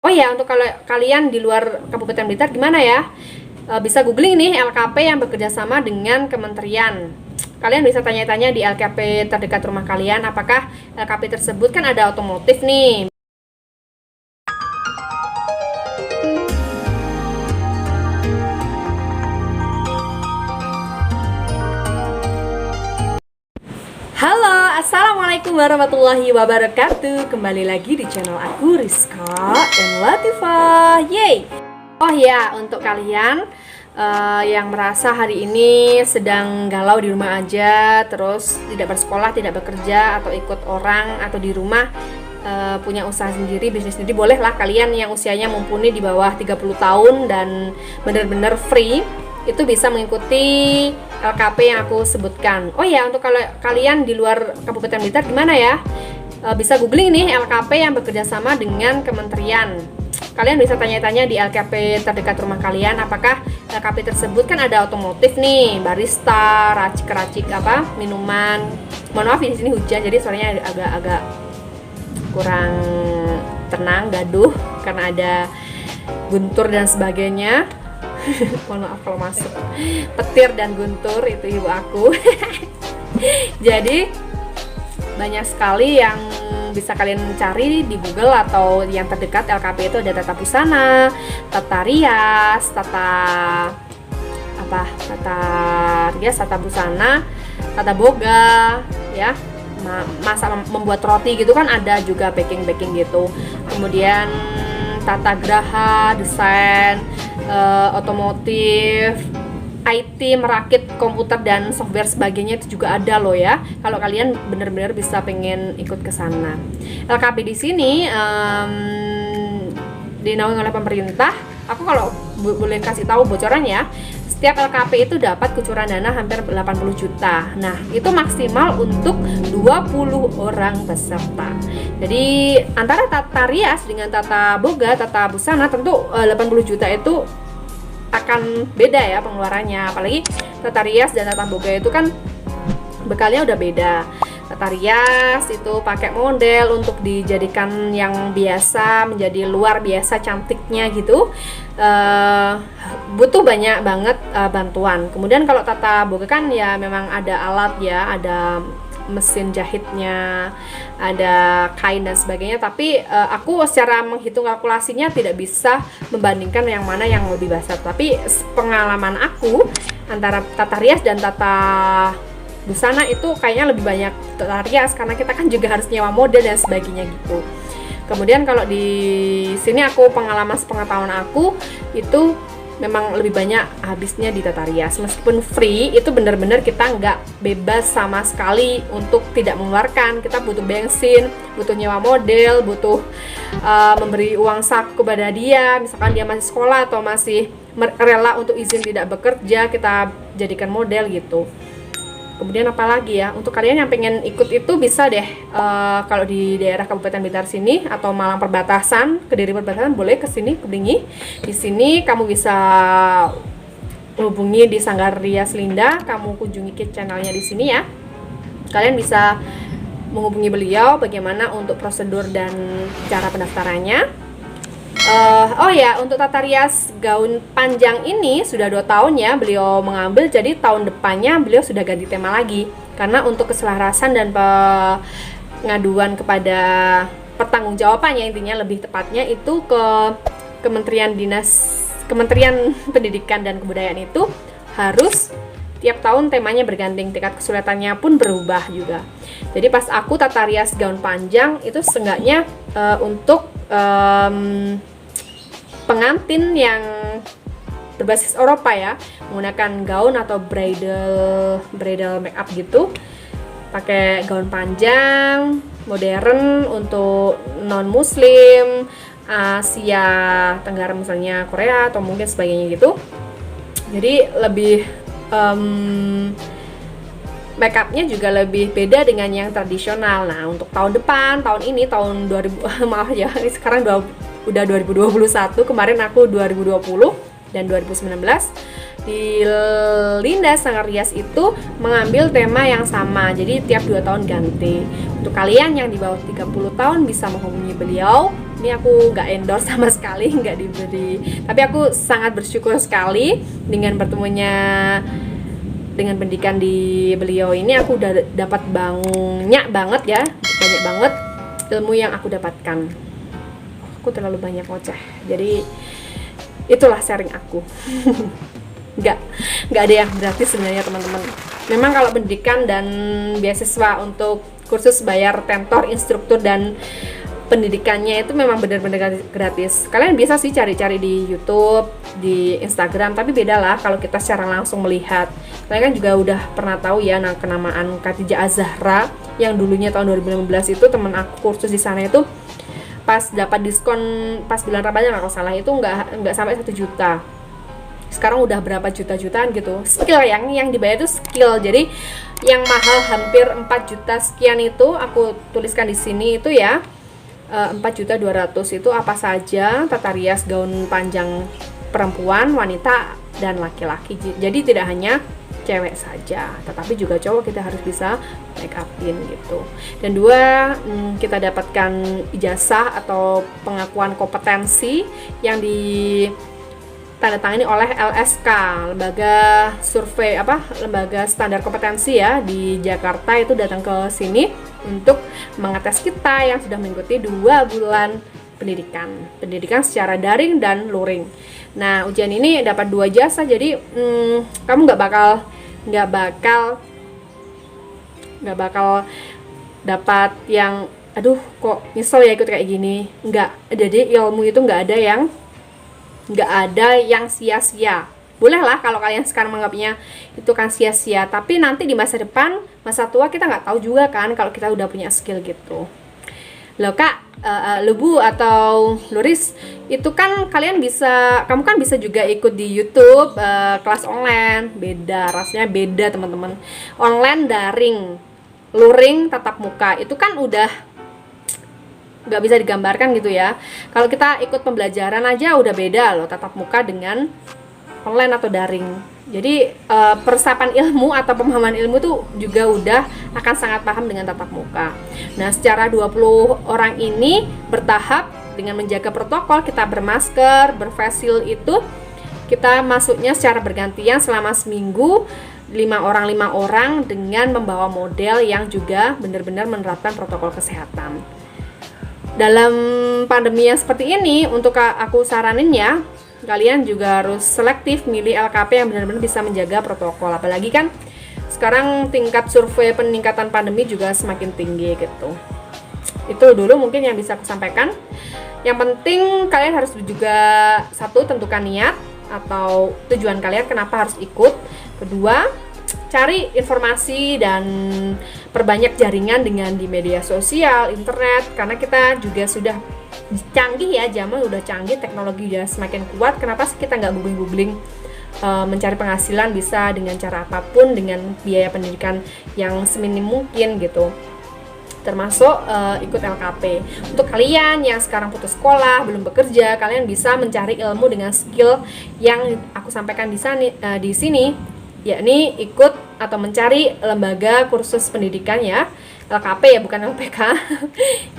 Oh ya, untuk kalau kalian di luar Kabupaten Blitar gimana ya? Bisa googling nih LKP yang bekerja sama dengan kementerian. Kalian bisa tanya-tanya di LKP terdekat rumah kalian, apakah LKP tersebut kan ada otomotif nih. Halo, assalamualaikum warahmatullahi wabarakatuh. Kembali lagi di channel aku, Rizka dan Latifah. Yeay. Oh ya, untuk kalian yang merasa hari ini sedang galau di rumah aja, terus tidak bersekolah, tidak bekerja, atau ikut orang, atau di rumah punya usaha sendiri, bisnis sendiri, bolehlah kalian yang usianya mumpuni di bawah 30 tahun dan benar-benar free, itu bisa mengikuti LKP yang aku sebutkan. Oh ya, untuk kalau kalian di luar Kabupaten Blitar gimana ya? Bisa googling nih LKP yang bekerja sama dengan kementerian. Kalian bisa tanya-tanya di LKP terdekat rumah kalian, apakah LKP tersebut kan ada otomotif nih, barista, racik-racik apa minuman. Mohon maaf di sini hujan, jadi suaranya agak-agak kurang tenang, gaduh karena ada guntur dan sebagainya. Mohon maaf kalau masuk petir dan guntur, itu ibu aku. Jadi banyak sekali yang bisa kalian cari di Google atau yang terdekat LKP itu ada Tata Busana, Tata Rias, Tata Rias, Tata Busana, Tata Boga, ya. Masa membuat roti gitu kan ada juga, baking gitu. Kemudian Tata Graha, desain, otomotif, IT, merakit komputer dan software sebagainya, itu juga ada loh ya. Kalau kalian benar-benar bisa pengen ikut ke sana. LKP di sini dinaungi oleh pemerintah. Aku kalau boleh kasih tahu bocoran ya, setiap LKP itu dapat kucuran dana hampir 80 juta. Nah, itu maksimal untuk 20 orang peserta. Jadi antara Tata Rias dengan Tata Boga, Tata Busana, tentu 80 juta itu akan beda ya pengeluarannya. Apalagi Tata Rias dan Tata Boga itu kan bekalnya udah beda. Tata Rias itu pakai model untuk dijadikan yang biasa menjadi luar biasa cantiknya gitu, butuh banyak banget bantuan. Kemudian kalau Tata Boga kan ya memang ada alat ya, ada mesin jahitnya, ada kain dan sebagainya, tapi aku secara menghitung kalkulasinya tidak bisa membandingkan yang mana yang lebih besar. Tapi pengalaman aku antara Tata Rias dan Tata Busana itu kayaknya lebih banyak Tata Rias, karena kita kan juga harus nyewa model dan sebagainya gitu. Kemudian kalau di sini aku pengetahuan aku itu memang lebih banyak habisnya di Tata Rias. Meskipun free, itu benar-benar kita nggak bebas sama sekali untuk tidak mengeluarkan. Kita butuh bensin, butuh nyewa model, butuh memberi uang saku kepada dia. Misalkan dia masih sekolah atau masih rela untuk izin tidak bekerja, kita jadikan model gitu. Kemudian apalagi ya, untuk kalian yang pengen ikut itu bisa deh, kalau di daerah Kabupaten Blitar sini atau Malang perbatasan, Kediri perbatasan, boleh ke sini, ke Blingi. Di sini kamu bisa hubungi di Sanggar Rias Linda, kamu kunjungi channelnya di sini ya. Kalian bisa menghubungi beliau bagaimana untuk prosedur dan cara pendaftarannya. Oh ya, untuk Tata Rias gaun panjang ini sudah 2 tahun ya beliau mengambil, jadi tahun depannya beliau sudah ganti tema lagi. Karena untuk keselarasan dan pengaduan kepada pertanggungjawabannya, intinya lebih tepatnya itu ke Kementerian Pendidikan dan Kebudayaan, itu harus tiap tahun temanya berganti, tingkat kesulitannya pun berubah juga. Jadi pas aku Tata Rias gaun panjang itu seenggaknya untuk pengantin yang berbasis Eropa ya, menggunakan gaun atau bridal make up gitu, pakai gaun panjang modern. Untuk non muslim Asia Tenggara, misalnya Korea atau mungkin sebagainya gitu, jadi lebih make upnya juga lebih beda dengan yang tradisional. Nah, untuk tahun depan, tahun ini, tahun 2000 maaf ya, sekarang udah 2021, kemarin aku 2020 dan 2019. di Linda Sanggar Rias itu mengambil tema yang sama, jadi tiap 2 tahun ganti. Untuk kalian yang di bawah 30 tahun bisa menghubungi beliau. Ini aku nggak endorse sama sekali, nggak diberi, tapi aku sangat bersyukur sekali dengan bertemunya, dengan pendidikan di beliau ini. Aku udah dapat banyak banget ya, banyak banget ilmu yang aku dapatkan. Aku terlalu banyak ngoceh, jadi itulah sharing aku. nggak ada yang gratis sebenarnya teman-teman. Memang kalau pendidikan dan beasiswa untuk kursus bayar tentor, instruktur dan pendidikannya itu memang benar-benar gratis. Kalian bisa sih cari-cari di YouTube, di Instagram, tapi beda lah kalau kita secara langsung melihat. Kalian kan juga udah pernah tahu ya kenamaan Khadijah Az-Zahra yang dulunya tahun 2015 itu teman aku kursus di sana itu pas dapat diskon pas bulan Ramadan kalau salah itu nggak sampai 1 juta. Sekarang udah berapa juta-jutaan gitu. Skill yang dibayar itu skill. Jadi yang mahal hampir 4 juta sekian itu aku tuliskan di sini itu ya. 4.200.000 itu apa saja? Tata rias gaun panjang perempuan, wanita, dan laki-laki. Jadi tidak hanya cewek saja, tetapi juga cowok kita harus bisa make upin gitu. Dan 2, kita dapatkan ijazah atau pengakuan kompetensi yang ditandatangani oleh LSK, lembaga survei lembaga standar kompetensi ya di Jakarta, itu datang ke sini untuk mengetes kita yang sudah mengikuti 2 bulan pendidikan secara daring dan luring. Nah, ujian ini dapat 2 jasa, jadi kamu nggak bakal dapat yang aduh kok nyesel ya ikut kayak gini. Nggak, jadi ilmu itu nggak ada yang sia-sia. Boleh lah kalau kalian sekarang menganggapnya itu kan sia-sia, tapi nanti di masa depan, masa tua kita nggak tahu juga kan kalau kita udah punya skill gitu. Loh Kak, Lubu atau Luris, itu kan kamu kan bisa juga ikut di YouTube kelas online. Beda, rasanya beda teman-teman. Online daring, luring tatap muka, itu kan udah nggak bisa digambarkan gitu ya. Kalau kita ikut pembelajaran aja udah beda loh tatap muka dengan online atau daring. Jadi persiapan ilmu atau pemahaman ilmu itu juga udah akan sangat paham dengan tatap muka. Nah, secara 20 orang ini bertahap dengan menjaga protokol, kita bermasker, berface shield itu kita masuknya secara bergantian selama seminggu, 5 orang dengan membawa model yang juga benar-benar menerapkan protokol kesehatan. Dalam pandemi yang seperti ini, untuk aku saranin ya, kalian juga harus selektif milih LKP yang benar-benar bisa menjaga protokol. Apalagi kan sekarang tingkat survei peningkatan pandemi juga semakin tinggi gitu. Itu dulu mungkin yang bisa aku sampaikan. Yang penting kalian harus juga, 1, tentukan niat atau tujuan kalian kenapa harus ikut. Kedua, cari informasi dan perbanyak jaringan dengan di media sosial, internet, karena kita juga sudah canggih ya, zaman udah canggih, teknologi udah semakin kuat. Kenapa sih kita nggak googling mencari penghasilan bisa dengan cara apapun, dengan biaya pendidikan yang seminim mungkin gitu, termasuk ikut LKP. Untuk kalian yang sekarang putus sekolah, belum bekerja, kalian bisa mencari ilmu dengan skill yang aku sampaikan di sini, yakni ikut atau mencari lembaga kursus pendidikan ya, LKP ya, bukan LPK.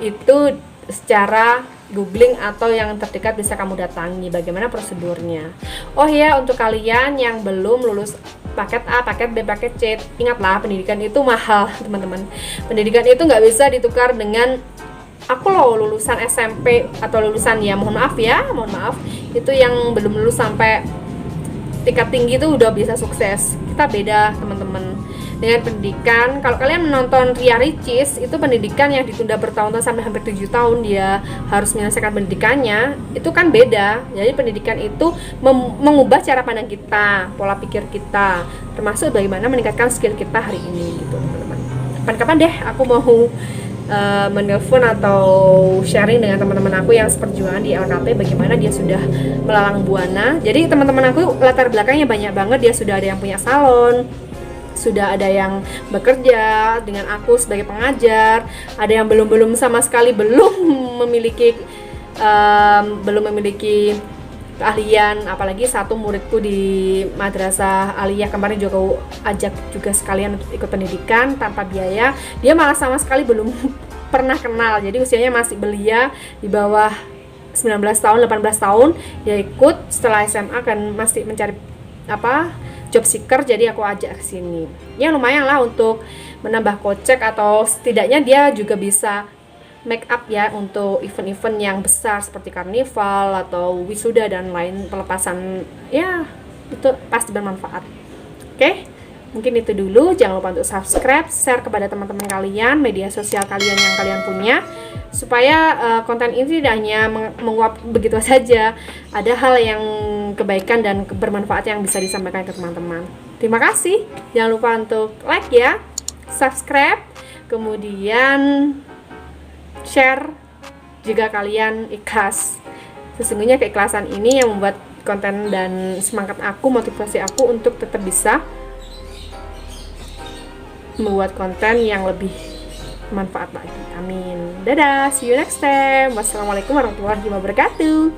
Itu secara googling atau yang terdekat bisa kamu datangi bagaimana prosedurnya. Oh ya, untuk kalian yang belum lulus paket A, paket B, paket C, ingatlah pendidikan itu mahal teman-teman. Pendidikan itu nggak bisa ditukar dengan aku loh lulusan SMP atau lulusan ya mohon maaf itu yang belum lulus sampai tingkat tinggi itu udah bisa sukses. Kita beda teman-teman dengan pendidikan. Kalau kalian menonton Ria Ricis, itu pendidikan yang ditunda bertahun-tahun sampai hampir 7 tahun dia harus menyelesaikan pendidikannya, itu kan beda. Jadi pendidikan itu mengubah cara pandang kita, pola pikir kita, termasuk bagaimana meningkatkan skill kita hari ini gitu teman-teman. Kapan-kapan deh aku mau menelpon atau sharing dengan teman-teman aku yang seperjuangan di LKP, bagaimana dia sudah melalang buana. Jadi teman-teman aku latar belakangnya banyak banget, dia sudah ada yang punya salon, sudah ada yang bekerja dengan aku sebagai pengajar, ada yang belum sama sekali belum memiliki keahlian, apalagi satu muridku di madrasah aliyah kemarin juga ajak juga sekalian untuk ikut pendidikan tanpa biaya. Dia malah sama sekali belum pernah kenal, jadi usianya masih belia di bawah 19 tahun, 18 tahun. Dia ikut setelah SMA kan masih mencari job seeker, jadi aku ajak ke sini. Ya lumayan lah untuk menambah kocek, atau setidaknya dia juga bisa make up ya untuk event-event yang besar seperti karnival atau wisuda dan lain pelepasan. Ya itu pasti bermanfaat. Oke, mungkin itu dulu. Jangan lupa untuk subscribe, share kepada teman-teman kalian, media sosial kalian yang kalian punya, supaya konten ini tidak hanya menguap begitu saja. Ada hal yang kebaikan dan bermanfaat yang bisa disampaikan ke teman-teman. Terima kasih. Jangan lupa untuk like ya, subscribe, kemudian share jika kalian ikhlas. Sesungguhnya keikhlasan ini yang membuat konten dan semangat aku, motivasi aku untuk tetap bisa membuat konten yang lebih manfaat lagi. Amin. Dadah, see you next time. Wassalamualaikum warahmatullahi wabarakatuh.